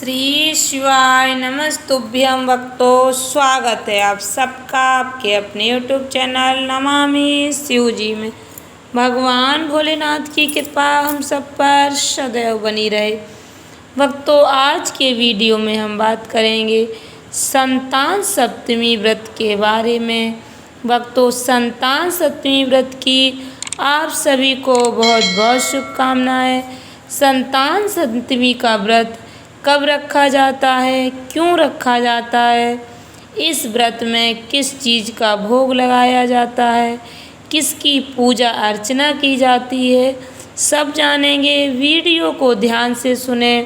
श्री शिवाय नमस्तुभ्यं भक्तो स्वागत है आप सबका आपके अपने यूट्यूब चैनल नमामि शिव जी में। भगवान भोलेनाथ की कृपा हम सब पर सदैव बनी रहे। भक्तों, आज के वीडियो में हम बात करेंगे संतान सप्तमी व्रत के बारे में। भक्तों, संतान सप्तमी व्रत की आप सभी को बहुत बहुत शुभकामनाएं। संतान सप्तमी का व्रत कब रखा जाता है, क्यों रखा जाता है, इस व्रत में किस चीज़ का भोग लगाया जाता है, किसकी पूजा अर्चना की जाती है, सब जानेंगे। वीडियो को ध्यान से सुने।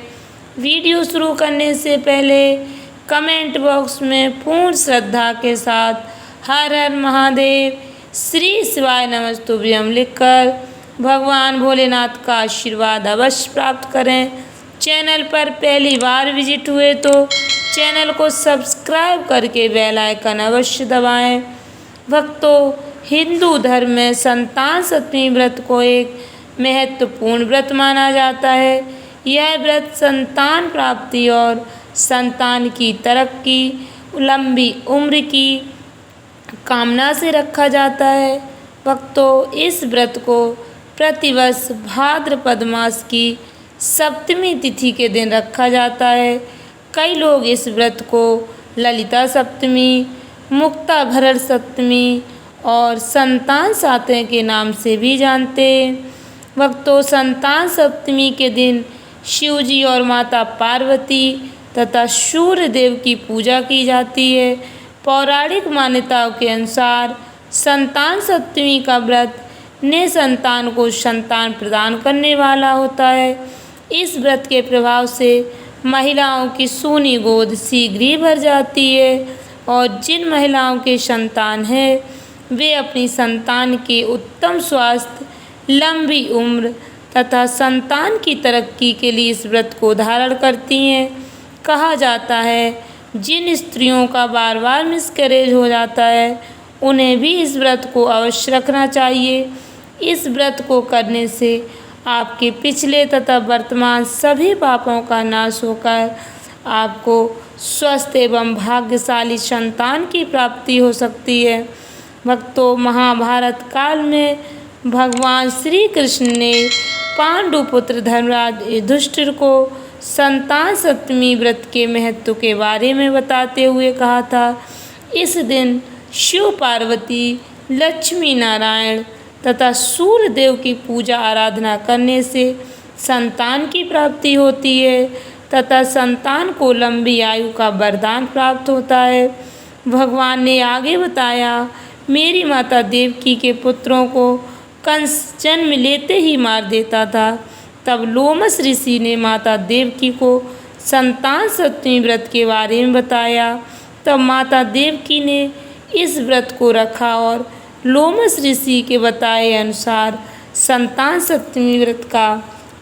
वीडियो शुरू करने से पहले कमेंट बॉक्स में पूर्ण श्रद्धा के साथ हर हर महादेव, श्री शिवाय नमस्तुभ्यं लिखकर भगवान भोलेनाथ का आशीर्वाद अवश्य प्राप्त करें। चैनल पर पहली बार विजिट हुए तो चैनल को सब्सक्राइब करके बेल आइकन अवश्य दबाएं। भक्तों, हिंदू धर्म में संतान सप्तमी व्रत को एक महत्वपूर्ण व्रत माना जाता है। यह व्रत संतान प्राप्ति और संतान की तरक्की, लंबी उम्र की कामना से रखा जाता है। भक्तों, इस व्रत को प्रतिवर्ष भाद्रपद मास की सप्तमी तिथि के दिन रखा जाता है। कई लोग इस व्रत को ललिता सप्तमी, मुक्ताभरण सप्तमी और संतान सातवें के नाम से भी जानते हैं। भक्तों, संतान सप्तमी के दिन शिव जी और माता पार्वती तथा सूर्य देव की पूजा की जाती है। पौराणिक मान्यताओं के अनुसार संतान सप्तमी का व्रत निसंतान को संतान प्रदान करने वाला होता है। इस व्रत के प्रभाव से महिलाओं की सूनी गोद शीघ्र ही भर जाती है और जिन महिलाओं के संतान है वे अपनी संतान के उत्तम स्वास्थ्य, लंबी उम्र तथा संतान की तरक्की के लिए इस व्रत को धारण करती हैं। कहा जाता है जिन स्त्रियों का बार बार मिसकैरेज हो जाता है उन्हें भी इस व्रत को अवश्य रखना चाहिए। इस व्रत को करने से आपके पिछले तथा वर्तमान सभी पापों का नाश होकर आपको स्वस्थ एवं भाग्यशाली संतान की प्राप्ति हो सकती है। भक्तों, महाभारत काल में भगवान श्री कृष्ण ने पांडु पुत्र धर्मराज युधिष्ठिर को संतान सप्तमी व्रत के महत्व के बारे में बताते हुए कहा था, इस दिन शिव पार्वती, लक्ष्मी नारायण तथा सूर्य देव की पूजा आराधना करने से संतान की प्राप्ति होती है तथा संतान को लंबी आयु का वरदान प्राप्त होता है। भगवान ने आगे बताया, मेरी माता देवकी के पुत्रों को कंस जन्म लेते ही मार देता था। तब लोमस ऋषि ने माता देवकी को संतान सप्तमी व्रत के बारे में बताया। तब माता देवकी ने इस व्रत को रखा और लोमस ऋषि के बताए अनुसार संतान सप्तमी व्रत का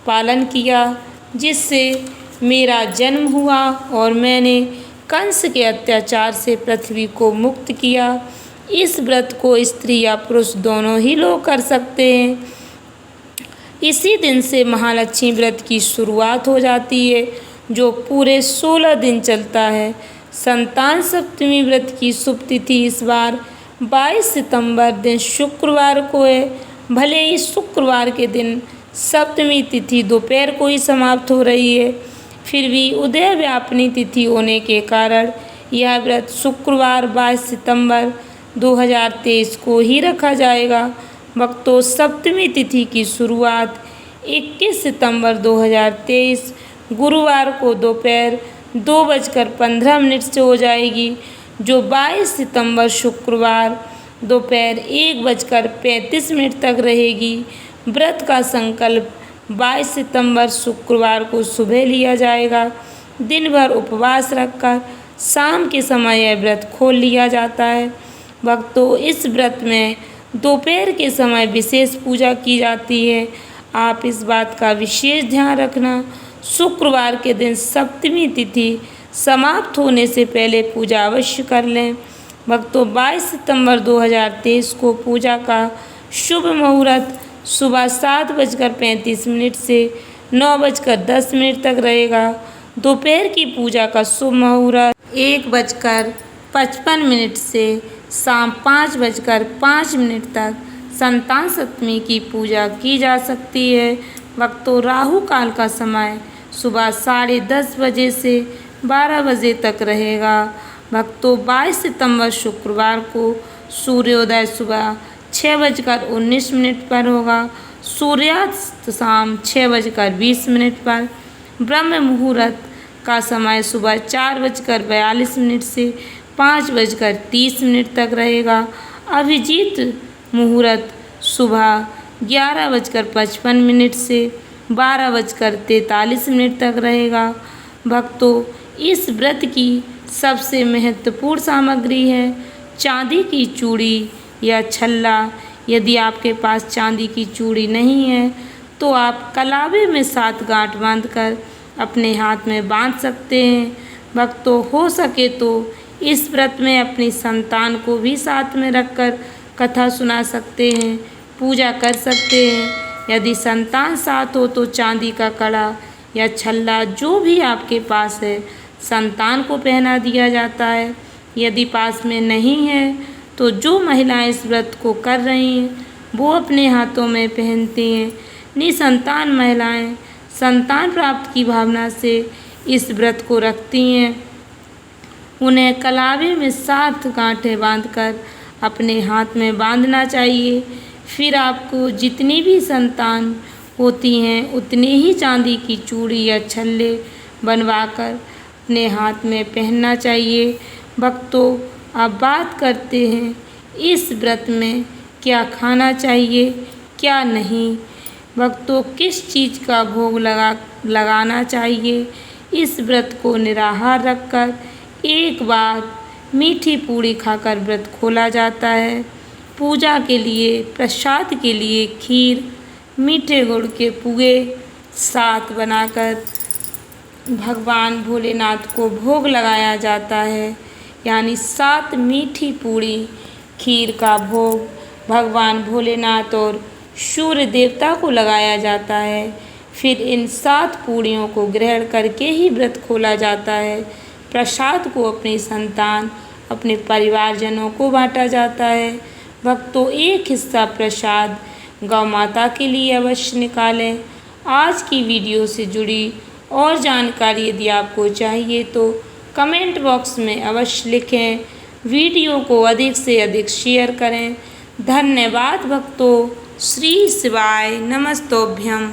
पालन किया, जिससे मेरा जन्म हुआ और मैंने कंस के अत्याचार से पृथ्वी को मुक्त किया। इस व्रत को स्त्री या पुरुष दोनों ही लोग कर सकते हैं। इसी दिन से महालक्ष्मी व्रत की शुरुआत हो जाती है जो पूरे 16 दिन चलता है। संतान सप्तमी व्रत की शुभ तिथि इस बार 22 सितंबर दिन शुक्रवार को है। भले ही शुक्रवार के दिन सप्तमी तिथि दोपहर को ही समाप्त हो रही है, फिर भी उदय व्यापनी तिथि होने के कारण यह व्रत शुक्रवार 22 सितंबर 2023 को ही रखा जाएगा। भक्तों, सप्तमी तिथि की शुरुआत 21 सितंबर 2023 गुरुवार को दोपहर 2:15 से हो जाएगी, जो 22 सितंबर शुक्रवार दोपहर 1:35 तक रहेगी। व्रत का संकल्प 22 सितंबर शुक्रवार को सुबह लिया जाएगा। दिन भर उपवास रखकर शाम के समय यह व्रत खोल लिया जाता है। भक्तों, इस व्रत में दोपहर के समय विशेष पूजा की जाती है। आप इस बात का विशेष ध्यान रखना, शुक्रवार के दिन सप्तमी तिथि समाप्त होने से पहले पूजा अवश्य कर लें। भक्तों, 22 सितंबर 2023 को पूजा का शुभ मुहूर्त सुबह 7:35 से 9:10 तक रहेगा, दोपहर की पूजा का शुभ मुहूर्त 1:55 से शाम 5:05 तक। संतान सप्तमी की पूजा की जा सकती है। वक्तों राहु काल का समय सुबह 10:30 बजे से 12 बजे तक रहेगा। भक्तों 22 सितंबर शुक्रवार को सूर्योदय सुबह 6:19 पर होगा। सूर्यास्त शाम 6:20 पर। ब्रह्म मुहूर्त का समय सुबह 4:42 से 5:30 तक रहेगा। अभिजीत मुहूर्त सुबह 11:55 से 12:43 तक रहेगा। भक्तों इस व्रत की सबसे महत्वपूर्ण सामग्री है चांदी की चूड़ी या छल्ला। यदि आपके पास चांदी की चूड़ी नहीं है तो आप कलावे में 7 गांठ बांधकर अपने हाथ में बांध सकते हैं। भक्तों हो सके तो इस व्रत में अपनी संतान को भी साथ में रखकर कथा सुना सकते हैं, पूजा कर सकते हैं। यदि संतान साथ हो तो चांदी का कड़ा या छल्ला जो भी आपके पास है संतान को पहना दिया जाता है। यदि पास में नहीं है तो जो महिलाएं इस व्रत को कर रही हैं वो अपने हाथों में पहनती हैं। निसंतान महिलाएं संतान प्राप्ति की भावना से इस व्रत को रखती हैं। उन्हें कलावे में 7 गांठें बांधकर अपने हाथ में बांधना चाहिए। फिर आपको जितनी भी संतान होती हैं उतनी ही चांदी की चूड़ी या छल्ले बनवाकर अपने हाथ में पहनना चाहिए। भक्तों अब बात करते हैं इस व्रत में क्या खाना चाहिए क्या नहीं। भक्तों किस चीज़ का भोग लगाना चाहिए। इस व्रत को निराहार रखकर एक बार मीठी पूड़ी खाकर व्रत खोला जाता है। पूजा के लिए प्रसाद के लिए खीर मीठे गुड़ के पुए 7 बनाकर भगवान भोलेनाथ को भोग लगाया जाता है। यानी 7 मीठी पूड़ी खीर का भोग भगवान भोलेनाथ और सूर्य देवता को लगाया जाता है। फिर इन 7 पूड़ियों को ग्रहण करके ही व्रत खोला जाता है। प्रसाद को अपनी संतान अपने परिवारजनों को बांटा जाता है। भक्तों एक हिस्सा प्रसाद गौ माता के लिए अवश्य निकालें। आज की वीडियो से जुड़ी और जानकारी यदि आपको चाहिए तो कमेंट बॉक्स में अवश्य लिखें। वीडियो को अधिक से अधिक शेयर करें। धन्यवाद भक्तों। श्री शिवाय नमस्तोभ्यम।